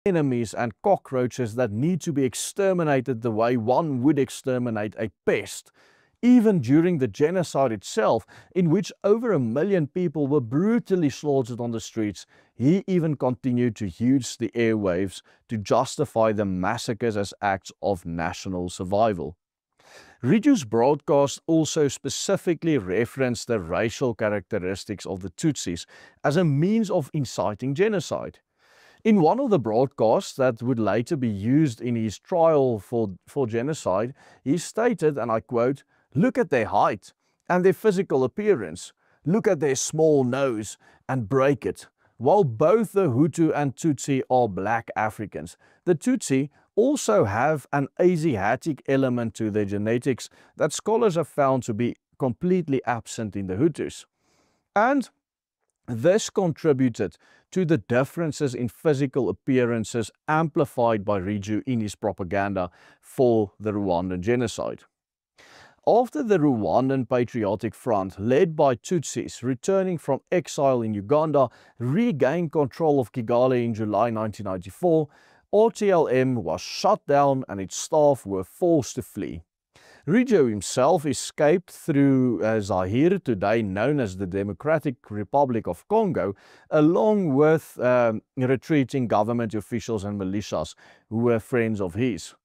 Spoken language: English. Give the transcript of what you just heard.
enemies and cockroaches that need to be exterminated the way one would exterminate a pest. Even during the genocide itself, in which over 1 million people were brutally slaughtered on the streets, he even continued to use the airwaves to justify the massacres as acts of national survival. Riju's broadcast also specifically referenced the racial characteristics of the Tutsis as a means of inciting genocide. In one of the broadcasts that would later be used in his trial for genocide, he stated, and I quote, "Look at their height and their physical appearance. Look at their small nose and break it. While both the Hutu and Tutsi are black Africans, the Tutsi also have an Asiatic element to their genetics that scholars have found to be completely absent in the Hutus. And this contributed to the differences in physical appearances amplified by Riju in his propaganda for the Rwandan genocide. After the Rwandan Patriotic Front, led by Tutsis returning from exile in Uganda, regained control of Kigali in July 1994, RTLM was shut down and its staff were forced to flee. Riju himself escaped through Zaire, today known as the Democratic Republic of Congo, along with retreating government officials and militias who were friends of his.